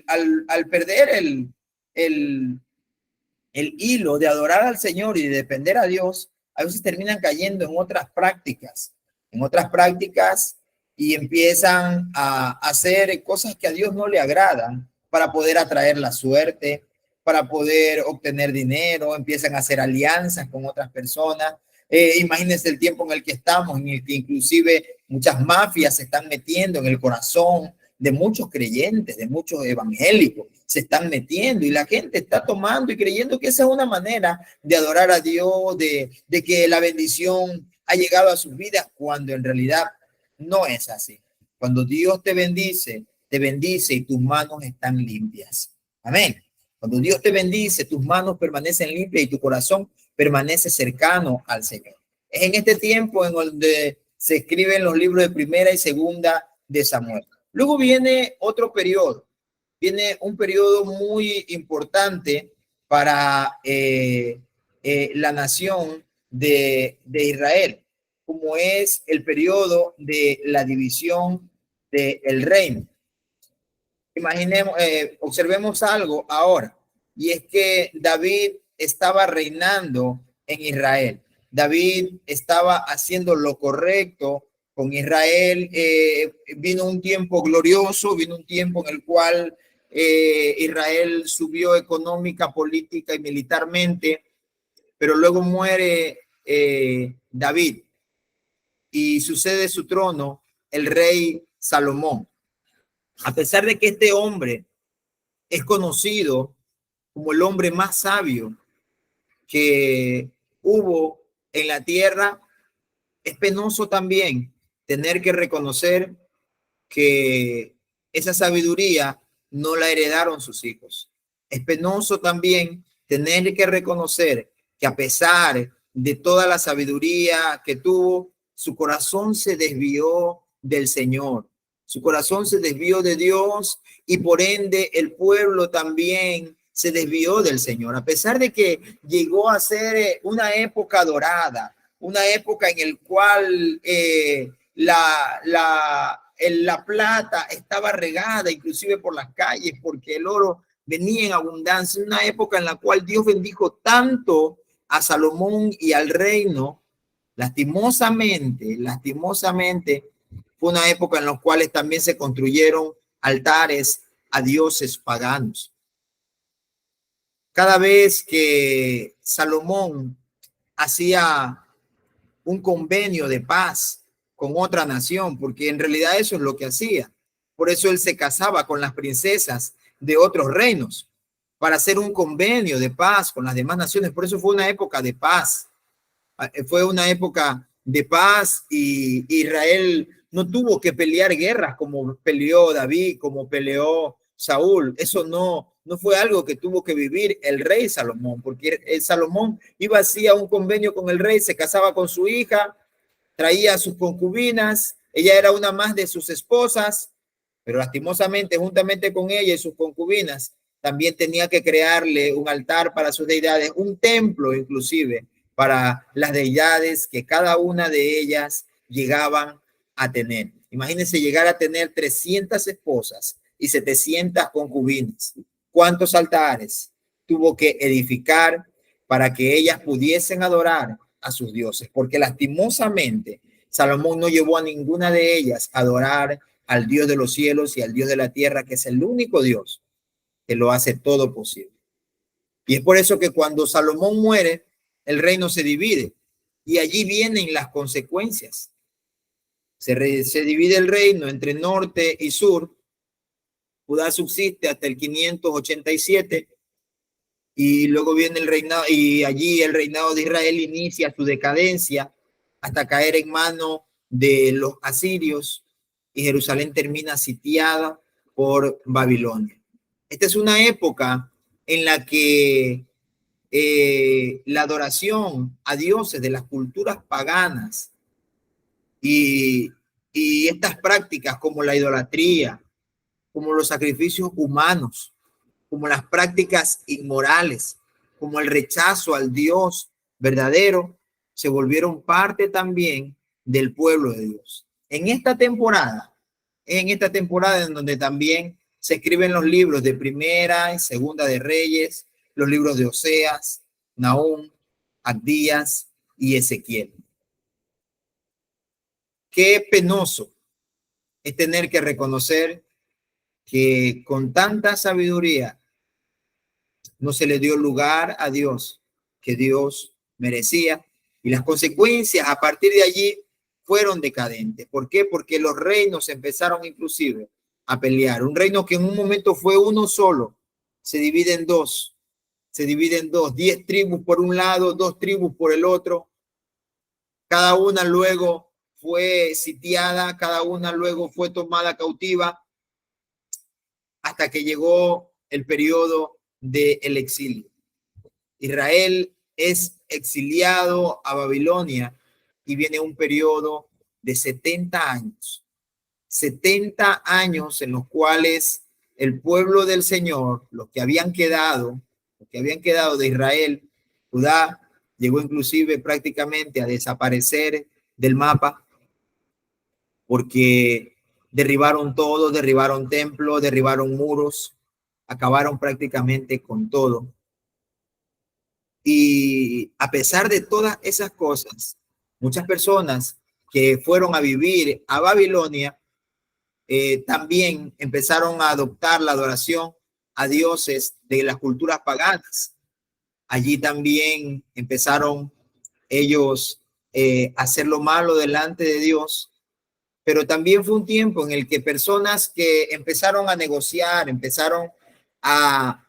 S1: al perder el hilo de adorar al Señor y de depender a Dios, a veces terminan cayendo en otras prácticas y empiezan a hacer cosas que a Dios no le agradan para poder atraer la suerte, para poder obtener dinero, empiezan a hacer alianzas con otras personas. Imagínense el tiempo en el que estamos, en el que inclusive muchas mafias se están metiendo en el corazón de muchos creyentes, de muchos evangélicos, se están metiendo y la gente está tomando y creyendo que esa es una manera de adorar a Dios, de que la bendición ha llegado a sus vidas, cuando en realidad no es así. Cuando Dios te bendice y tus manos están limpias. Amén. Cuando Dios te bendice, tus manos permanecen limpias y tu corazón permanece cercano al Señor. Es en este tiempo en donde se escriben los libros de Primera y Segunda de Samuel. Luego viene otro periodo, viene un periodo muy importante para la nación de Israel, como es el periodo de la división del reino. Imaginemos, observemos algo ahora, y es que David estaba reinando en Israel. David estaba haciendo lo correcto con Israel. Vino un tiempo glorioso, vino un tiempo en el cual Israel subió económica, política y militarmente, pero luego muere David y sucede su trono el rey Salomón. A pesar de que este hombre es conocido como el hombre más sabio que hubo en la tierra, es penoso también tener que reconocer que esa sabiduría no la heredaron sus hijos. Es penoso también tener que reconocer que a pesar de toda la sabiduría que tuvo, su corazón se desvió del Señor. Su corazón se desvió de Dios y por ende el pueblo también se desvió del Señor. A pesar de que llegó a ser una época dorada, una época en el cual la plata estaba regada inclusive por las calles porque el oro venía en abundancia, una época en la cual Dios bendijo tanto a Salomón y al reino. Lastimosamente, fue una época en la cual también se construyeron altares a dioses paganos. Cada vez que Salomón hacía un convenio de paz con otra nación, porque en realidad eso es lo que hacía. Por eso él se casaba con las princesas de otros reinos, para hacer un convenio de paz con las demás naciones. Por eso fue una época de paz. Fue una época de paz y Israel no tuvo que pelear guerras como peleó David, como peleó Saúl. Eso no fue algo que tuvo que vivir el rey Salomón, porque el Salomón iba hacía un convenio con el rey, se casaba con su hija, traía a sus concubinas, ella era una más de sus esposas, pero lastimosamente, juntamente con ella y sus concubinas, también tenía que crearle un altar para sus deidades, un templo inclusive para las deidades que cada una de ellas llegaban a tener. Imagínense llegar a tener 300 esposas y 700 concubinas. ¿Cuántos altares tuvo que edificar para que ellas pudiesen adorar a sus dioses? Porque lastimosamente Salomón no llevó a ninguna de ellas a adorar al Dios de los cielos y al Dios de la tierra, que es el único Dios que lo hace todo posible. Y es por eso que cuando Salomón muere, el reino se divide y allí vienen las consecuencias. Se divide el reino entre norte y sur. Judá subsiste hasta el 587 y luego viene el reinado, y allí el reinado de Israel inicia su decadencia hasta caer en manos de los asirios y Jerusalén termina sitiada por Babilonia. Esta es una época en la que la adoración a dioses de las culturas paganas y estas prácticas como la idolatría, como los sacrificios humanos, como las prácticas inmorales, como el rechazo al Dios verdadero, se volvieron parte también del pueblo de Dios. En esta temporada en donde también se escriben los libros de Primera y Segunda de Reyes, los libros de Oseas, Nahum, Abdías y Ezequiel. Qué penoso es tener que reconocer que con tanta sabiduría no se le dio lugar a Dios que Dios merecía, y las consecuencias a partir de allí fueron decadentes. ¿Por qué? Porque los reinos empezaron inclusive a pelear. Un reino que en un momento fue uno solo, se divide en dos, 10 tribus por un lado, 2 tribus por el otro. Cada una luego fue sitiada, cada una luego fue tomada cautiva, hasta que llegó el periodo del exilio. Israel es exiliado a Babilonia y viene un periodo de 70 años. 70 años en los cuales el pueblo del Señor, los que habían quedado de Israel, Judá, llegó inclusive prácticamente a desaparecer del mapa porque derribaron todo, derribaron templos, derribaron muros, acabaron prácticamente con todo. Y a pesar de todas esas cosas, muchas personas que fueron a vivir a Babilonia también empezaron a adoptar la adoración a dioses de las culturas paganas. Allí también empezaron ellos a hacer lo malo delante de Dios, pero también fue un tiempo en el que personas que empezaron a negociar, empezaron a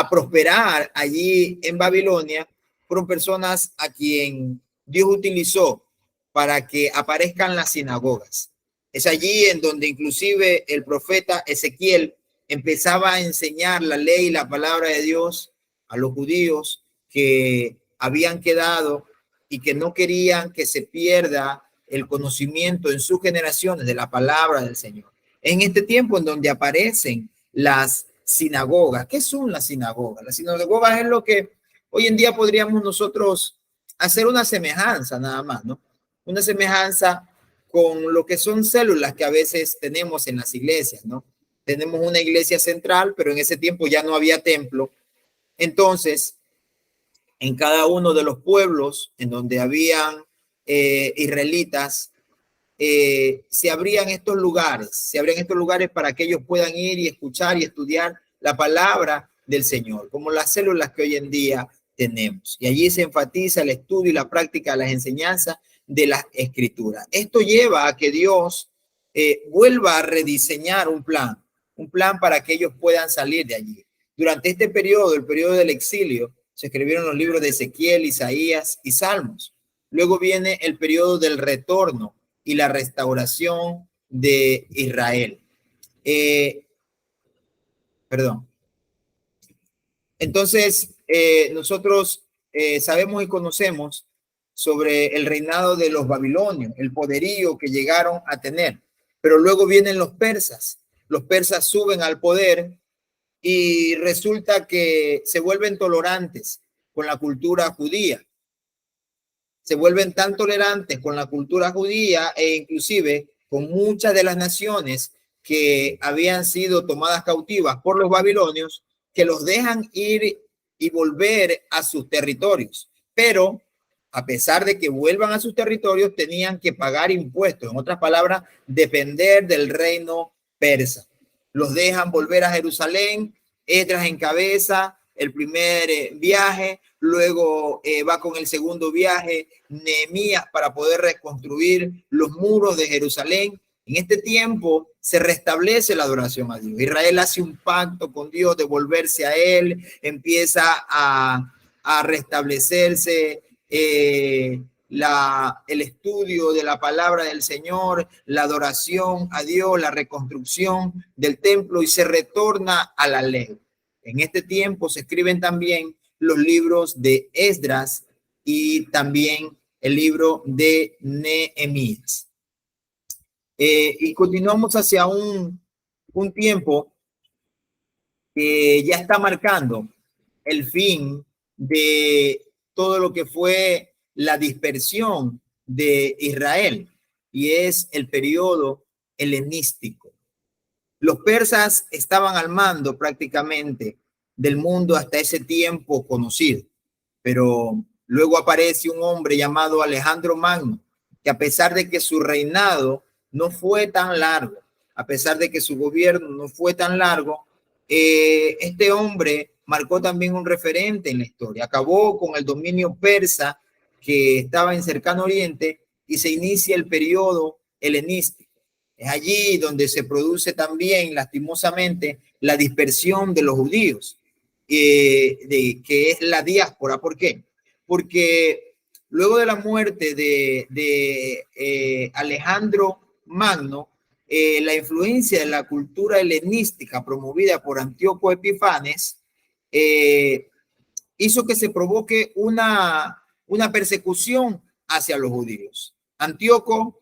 S1: prosperar allí en Babilonia, fueron personas a quien Dios utilizó para que aparezcan las sinagogas. Es allí en donde inclusive el profeta Ezequiel empezaba a enseñar la ley y la palabra de Dios a los judíos que habían quedado y que no querían que se pierda el conocimiento en sus generaciones de la palabra del Señor. En este tiempo en donde aparecen las sinagogas. ¿Qué son las sinagogas? Las sinagogas es lo que hoy en día podríamos nosotros hacer una semejanza nada más, ¿no? Una semejanza con lo que son células que a veces tenemos en las iglesias, ¿no? Tenemos una iglesia central, pero en ese tiempo ya no había templo. Entonces, en cada uno de los pueblos en donde habían israelitas, se abrían estos lugares para que ellos puedan ir y escuchar y estudiar la palabra del Señor, como las células que hoy en día tenemos. Y allí se enfatiza el estudio y la práctica de las enseñanzas de las escrituras. Esto lleva a que Dios vuelva a rediseñar un plan para que ellos puedan salir de allí. Durante este periodo, el periodo del exilio, se escribieron los libros de Ezequiel, Isaías y Salmos. Luego viene el periodo del retorno y la restauración de Israel. Entonces, nosotros sabemos y conocemos sobre el reinado de los babilonios, el poderío que llegaron a tener. Pero luego vienen los persas. Los persas suben al poder y resulta que se vuelven tolerantes con la cultura judía. Se vuelven tan tolerantes con la cultura judía e inclusive con muchas de las naciones que habían sido tomadas cautivas por los babilonios, que los dejan ir y volver a sus territorios. Pero a pesar de que vuelvan a sus territorios, tenían que pagar impuestos. En otras palabras, depender del reino persa. Los dejan volver a Jerusalén, Esdras encabeza el primer viaje, luego va con el segundo viaje Nehemías para poder reconstruir los muros de Jerusalén. En este tiempo se restablece la adoración a Dios. Israel hace un pacto con Dios de volverse a Él, empieza a restablecerse el estudio de la palabra del Señor, la adoración a Dios, la reconstrucción del templo y se retorna a la ley. En este tiempo se escriben también los libros de Esdras y también el libro de Nehemías. Y continuamos hacia un tiempo que ya está marcando el fin de todo lo que fue la dispersión de Israel y es el periodo helenístico. Los persas estaban al mando prácticamente del mundo hasta ese tiempo conocido, pero luego aparece un hombre llamado Alejandro Magno, que a pesar de que su reinado no fue tan largo, a pesar de que su gobierno no fue tan largo, este hombre marcó también un referente en la historia. Acabó con el dominio persa que estaba en Cercano Oriente y se inicia el periodo helenístico. Es allí donde se produce también, lastimosamente, la dispersión de los judíos, que es la diáspora. ¿Por qué? Porque luego de la muerte de Alejandro Magno, la influencia de la cultura helenística promovida por Antíoco Epifanes hizo que se provoque una persecución hacia los judíos. Antíoco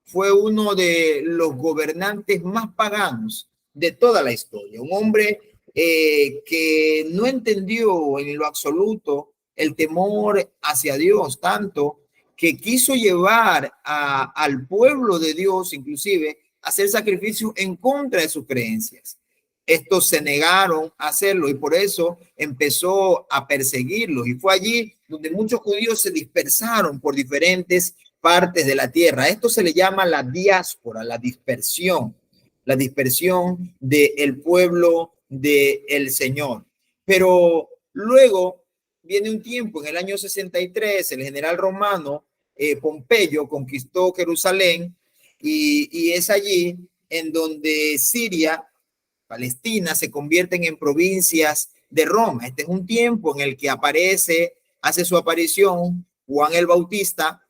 S1: fue uno de los gobernantes más paganos de toda la historia, un hombre que no entendió en lo absoluto el temor hacia Dios, tanto que quiso llevar al pueblo de Dios, inclusive, a hacer sacrificios en contra de sus creencias. Estos se negaron a hacerlo y por eso empezó a perseguirlos. Y fue allí donde muchos judíos se dispersaron por diferentes partes de la tierra. Esto se le llama la diáspora, la dispersión del pueblo del Señor. Pero luego viene un tiempo, en el año 63, el general romano Pompeyo conquistó Jerusalén y es allí en donde Siria, Palestina, se convierten en provincias de Roma. Este es un tiempo en el que hace su aparición Juan el Bautista,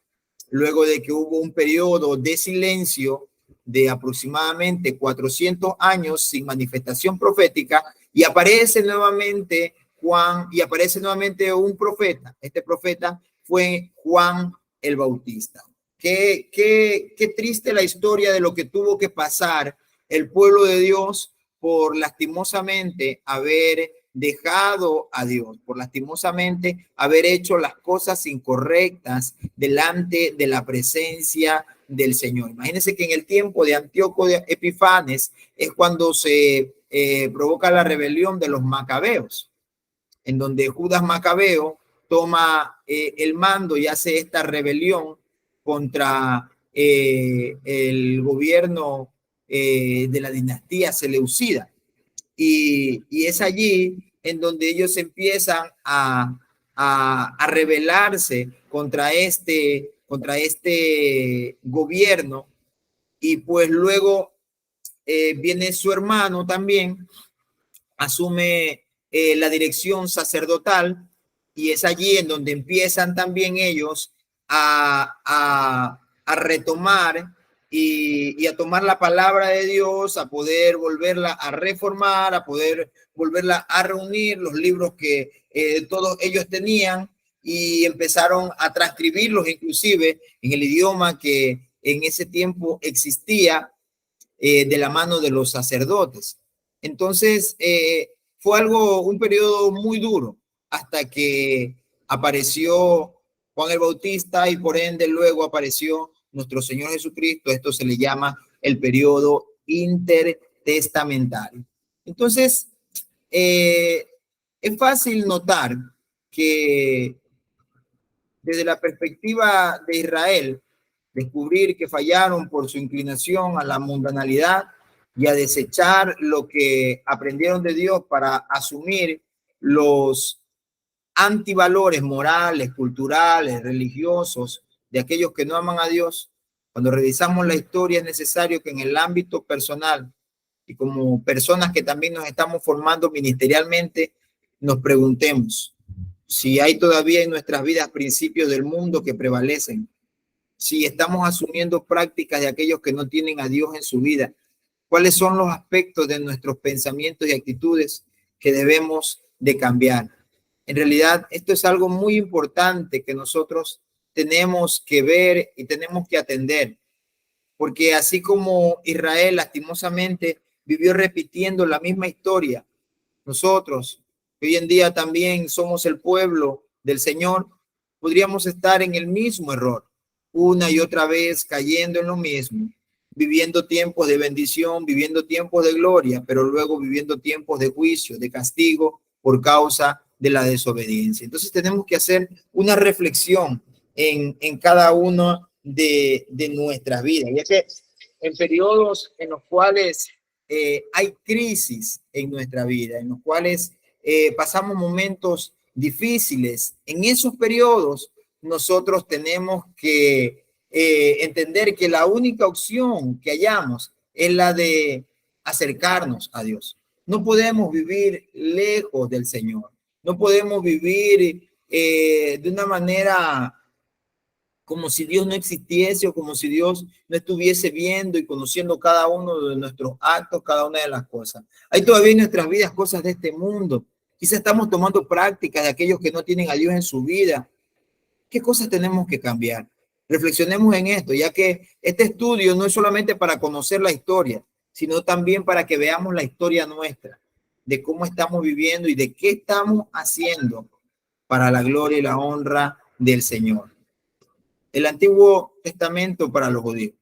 S1: luego de que hubo un periodo de silencio de aproximadamente 400 años sin manifestación profética, y aparece nuevamente Juan, y aparece nuevamente un profeta. Este profeta fue Juan el Bautista. Qué triste la historia de lo que tuvo que pasar el pueblo de Dios por lastimosamente haber dejado a Dios, por lastimosamente haber hecho las cosas incorrectas delante de la presencia del Señor. Imagínense que en el tiempo de Antíoco de Epifanes es cuando se provoca la rebelión de los macabeos, en donde Judas Macabeo toma el mando y hace esta rebelión contra el gobierno de la dinastía seleucida. Y es allí en donde ellos empiezan a rebelarse contra este gobierno, y pues luego viene su hermano también, asume la dirección sacerdotal, y es allí en donde empiezan también ellos a retomar y a tomar la palabra de Dios, a poder volverla a reformar, a poder volverla a reunir, los libros que todos ellos tenían, y empezaron a transcribirlos inclusive en el idioma que en ese tiempo existía, de la mano de los sacerdotes. Entonces, fue un periodo muy duro hasta que apareció Juan el Bautista y por ende luego apareció nuestro Señor Jesucristo. Esto se le llama el periodo intertestamentario. Entonces, es fácil notar que desde la perspectiva de Israel, descubrir que fallaron por su inclinación a la mundanalidad y a desechar lo que aprendieron de Dios para asumir los antivalores morales, culturales, religiosos de aquellos que no aman a Dios. Cuando revisamos la historia, es necesario que en el ámbito personal y como personas que también nos estamos formando ministerialmente, nos preguntemos si hay todavía en nuestras vidas principios del mundo que prevalecen, si estamos asumiendo prácticas de aquellos que no tienen a Dios en su vida, cuáles son los aspectos de nuestros pensamientos y actitudes que debemos de cambiar. En realidad, esto es algo muy importante que nosotros tenemos que ver y tenemos que atender, porque así como Israel lastimosamente vivió repitiendo la misma historia, nosotros, que hoy en día también somos el pueblo del Señor, podríamos estar en el mismo error, una y otra vez cayendo en lo mismo, viviendo tiempos de bendición, viviendo tiempos de gloria, pero luego viviendo tiempos de juicio, de castigo por causa de la desobediencia. Entonces tenemos que hacer una reflexión en cada uno de nuestras vidas. Y es que en periodos en los cuales hay crisis en nuestra vida, en los cuales pasamos momentos difíciles, en esos periodos nosotros tenemos que entender que la única opción que hayamos es la de acercarnos a Dios. No podemos vivir lejos del Señor. No podemos vivir de una manera como si Dios no existiese o como si Dios no estuviese viendo y conociendo cada uno de nuestros actos, cada una de las cosas. Hay todavía en nuestras vidas cosas de este mundo. Quizás estamos tomando prácticas de aquellos que no tienen a Dios en su vida. ¿Qué cosas tenemos que cambiar? Reflexionemos en esto, ya que este estudio no es solamente para conocer la historia, sino también para que veamos la historia nuestra, de cómo estamos viviendo y de qué estamos haciendo para la gloria y la honra del Señor. El Antiguo Testamento para los judíos.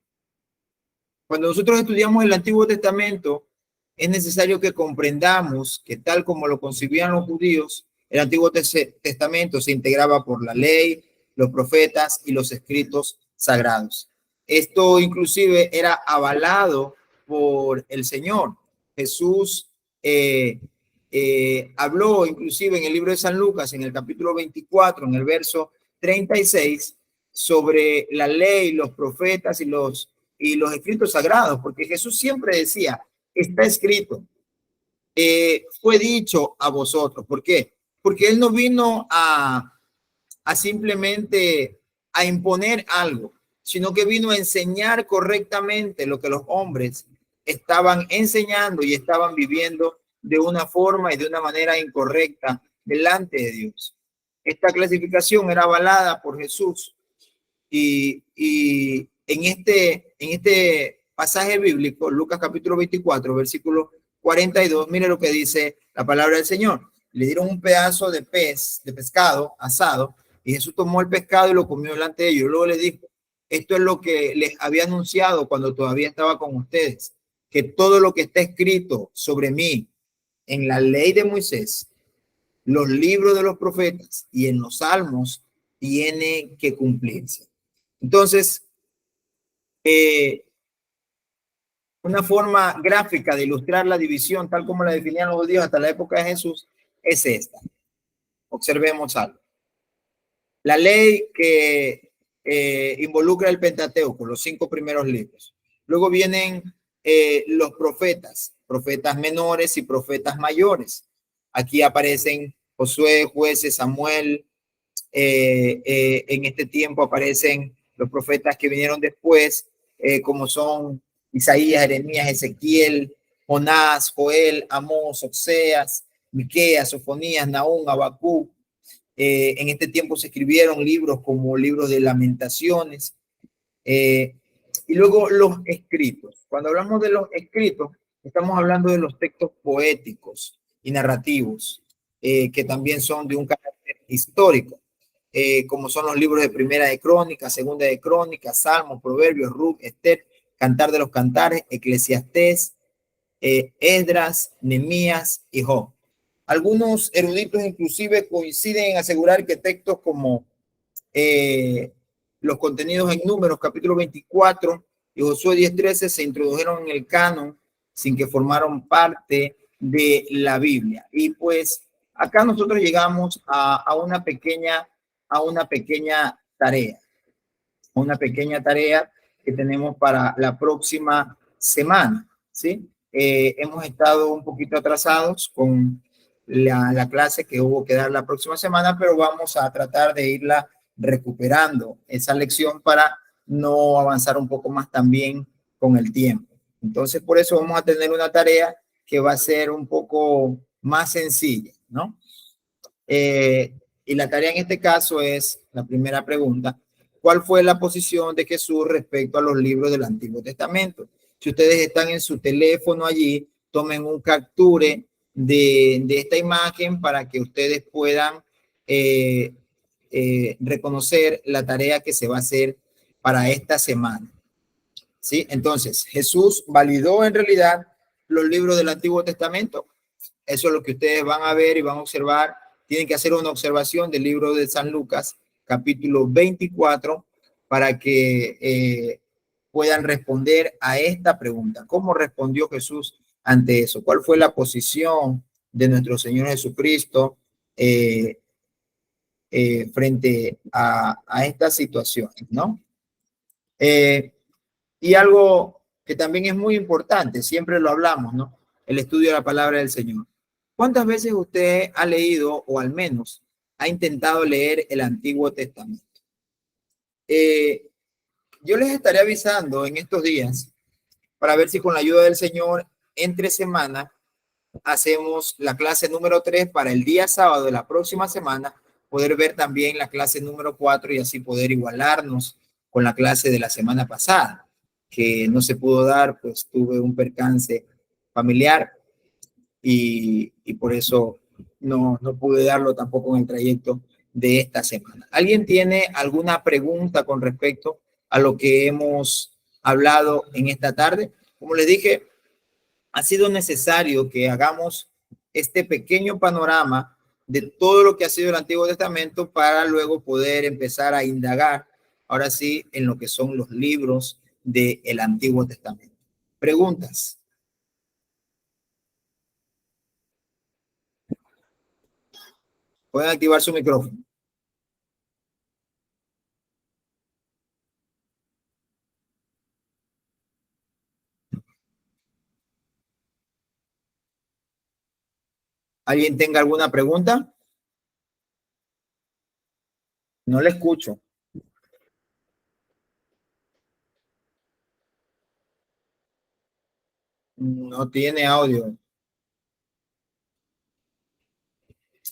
S1: Cuando nosotros estudiamos el Antiguo Testamento, es necesario que comprendamos que tal como lo concibían los judíos, el Antiguo Testamento se integraba por la ley, los profetas y los escritos sagrados. Esto inclusive era avalado por el Señor. Jesús habló inclusive en el libro de San Lucas, en el capítulo 24, en el verso 36, sobre la ley, los profetas y los escritos sagrados, porque Jesús siempre decía, está escrito, fue dicho a vosotros. ¿Por qué? Porque Él no vino a simplemente a imponer algo, sino que vino a enseñar correctamente lo que los hombres estaban enseñando y estaban viviendo de una forma y de una manera incorrecta delante de Dios. Esta clasificación era avalada por Jesús y en este pasaje bíblico, Lucas capítulo 24, versículo 42, mire lo que dice la palabra del Señor. Le dieron un pedazo de pescado asado, y Jesús tomó el pescado y lo comió delante de ellos. Luego les dijo, esto es lo que les había anunciado cuando todavía estaba con ustedes, que todo lo que está escrito sobre mí en la ley de Moisés, los libros de los profetas y en los salmos tiene que cumplirse. Entonces, una forma gráfica de ilustrar la división, tal como la definían los judíos hasta la época de Jesús, es esta. Observemos algo. La ley que involucra el Pentateuco, los 5 primeros libros. Luego vienen los profetas menores y profetas mayores. Aquí aparecen Josué, Jueces, Samuel. En este tiempo aparecen los profetas que vinieron después, como son Isaías, Jeremías, Ezequiel, Jonás, Joel, Amós, Oseas, Miqueas, Sofonías, Nahum, Habacuc. En este tiempo se escribieron libros como libros de lamentaciones. Y luego los escritos. Cuando hablamos de los escritos, estamos hablando de los textos poéticos y narrativos, que también son de un carácter histórico, como son los libros de Primera de Crónicas, Segunda de Crónicas, Salmos, Proverbios, Ruth, Esther, Cantar de los Cantares, Eclesiastés, Esdras, Nehemías y Job. Algunos eruditos inclusive coinciden en asegurar que textos como los contenidos en Números, capítulo 24 y Josué 10:13 se introdujeron en el canon sin que formaron parte de la Biblia. Y pues acá nosotros llegamos a una pequeña tarea, que tenemos para la próxima semana, ¿sí? Hemos estado un poquito atrasados con la clase que hubo que dar la próxima semana, pero vamos a tratar de irla recuperando esa lección para no avanzar un poco más también con el tiempo. Entonces, por eso vamos a tener una tarea que va a ser un poco más sencilla, ¿no? Y la tarea en este caso es la primera pregunta. ¿Cuál fue la posición de Jesús respecto a los libros del Antiguo Testamento? Si ustedes están en su teléfono allí, tomen un capture de esta imagen para que ustedes puedan reconocer la tarea que se va a hacer para esta semana. ¿Sí? Entonces, Jesús validó en realidad los libros del Antiguo Testamento. Eso es lo que ustedes van a ver y van a observar. Tienen que hacer una observación del libro de San Lucas, capítulo 24, para que puedan responder a esta pregunta. ¿Cómo respondió Jesús ante eso? ¿Cuál fue la posición de nuestro Señor Jesucristo frente a esta situación, ¿no? Y algo que también es muy importante, siempre lo hablamos, ¿no? El estudio de la palabra del Señor. ¿Cuántas veces usted ha leído, o al menos ha intentado leer el Antiguo Testamento? Yo les estaré avisando en estos días para ver si con la ayuda del Señor, entre semana, hacemos la clase número 3 para el día sábado de la próxima semana, poder ver también la clase número 4 y así poder igualarnos con la clase de la semana pasada, que no se pudo dar, pues tuve un percance familiar y por eso no pude darlo tampoco en el trayecto de esta semana. ¿Alguien tiene alguna pregunta con respecto a lo que hemos hablado en esta tarde? Como les dije, ha sido necesario que hagamos este pequeño panorama de todo lo que ha sido el Antiguo Testamento para luego poder empezar a indagar, ahora sí, en lo que son los libros del Antiguo Testamento. Preguntas. Pueden activar su micrófono. ¿Alguien tenga alguna pregunta? No le escucho. No tiene audio.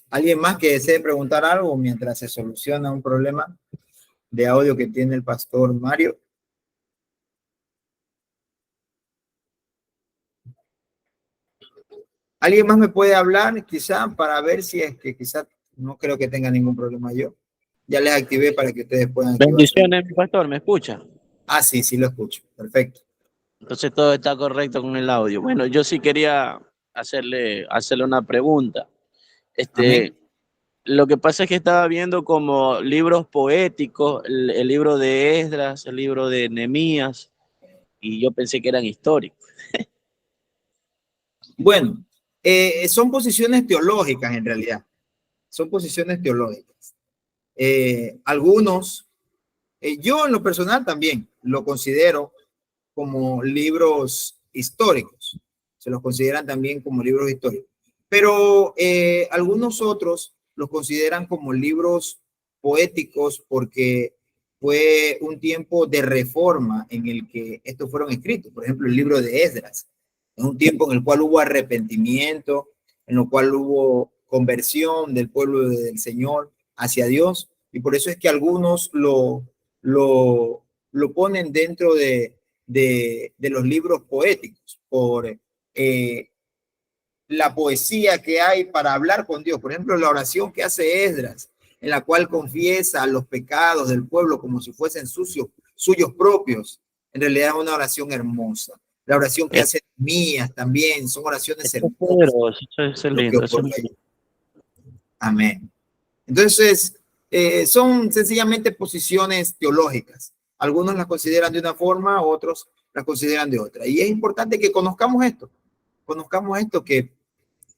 S1: ¿Alguien más que desee preguntar algo mientras se soluciona un problema de audio que tiene el pastor Mario? ¿Alguien más me puede hablar quizá para ver si es que quizá no creo que tenga ningún problema yo? Ya les activé para que ustedes puedan activar.
S2: Bendiciones, pastor, ¿me escucha?
S1: Ah, sí, sí lo escucho. Perfecto.
S2: Entonces todo está correcto con el audio. Bueno, yo sí quería hacerle una pregunta.
S1: Amén.
S2: Lo que pasa es que estaba viendo como libros poéticos, el libro de Esdras, el libro de Nehemías, y yo pensé que eran históricos.
S1: Bueno, son posiciones teológicas en realidad. Son posiciones teológicas. Algunos, yo en lo personal también lo considero como libros históricos. Se los consideran también como libros históricos. Pero algunos otros los consideran como libros poéticos porque fue un tiempo de reforma en el que estos fueron escritos. Por ejemplo, el libro de Esdras. Es un tiempo en el cual hubo arrepentimiento, en el cual hubo conversión del pueblo del Señor hacia Dios. Y por eso es que algunos lo ponen dentro de los libros poéticos, por la poesía que hay para hablar con Dios. Por ejemplo, la oración que hace Esdras, en la cual confiesa los pecados del pueblo como si fuesen suyos propios. En realidad es una oración hermosa. La oración que hace Mías también son oraciones
S2: Eso es
S1: hermosas.
S2: poderoso, eso es lindo, eso es lindo.
S1: Amén. Entonces, son sencillamente posiciones teológicas. Algunos las consideran de una forma, otros las consideran de otra. Y es importante que conozcamos esto, que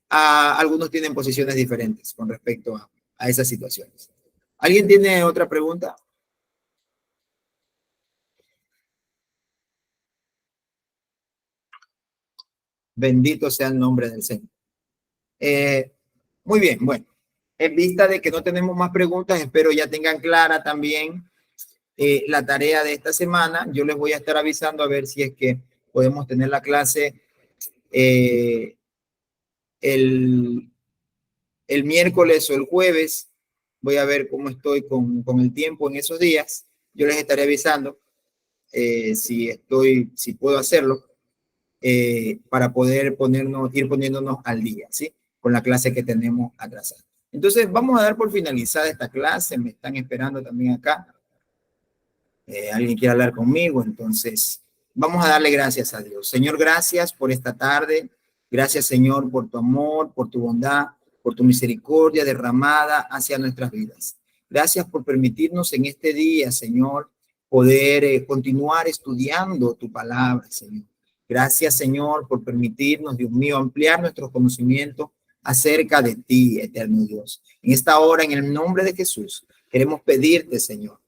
S1: algunos tienen posiciones diferentes con respecto a esas situaciones. ¿Alguien tiene otra pregunta? Bendito sea el nombre del Señor. Muy bien, bueno, en vista de que no tenemos más preguntas, espero ya tengan clara también la tarea de esta semana. Yo les voy a estar avisando a ver si es que podemos tener la clase el miércoles o el jueves. Voy a ver cómo estoy con el tiempo en esos días. Yo les estaré avisando si puedo hacerlo para poder ir poniéndonos al día, ¿sí? Con la clase que tenemos atrasada. Entonces, vamos a dar por finalizada esta clase. Me están esperando también acá. Alguien quiere hablar conmigo, entonces vamos a darle gracias a Dios. Señor, gracias por esta tarde. Gracias, Señor, por tu amor, por tu bondad, por tu misericordia derramada hacia nuestras vidas. Gracias por permitirnos en este día, Señor, poder continuar estudiando tu palabra, Señor. Gracias, Señor, por permitirnos, Dios mío, ampliar nuestros conocimientos acerca de ti, eterno Dios. En esta hora, en el nombre de Jesús, queremos pedirte, Señor,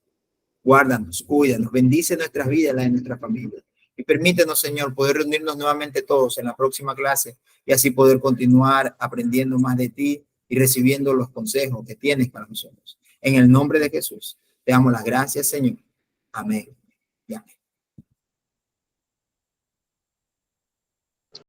S1: guárdanos, cuídanos, bendice nuestras vidas, la de nuestra familia. Y permítenos, Señor, poder reunirnos nuevamente todos en la próxima clase y así poder continuar aprendiendo más de ti y recibiendo los consejos que tienes para nosotros. En el nombre de Jesús, te damos las gracias, Señor. Amén. Y amén.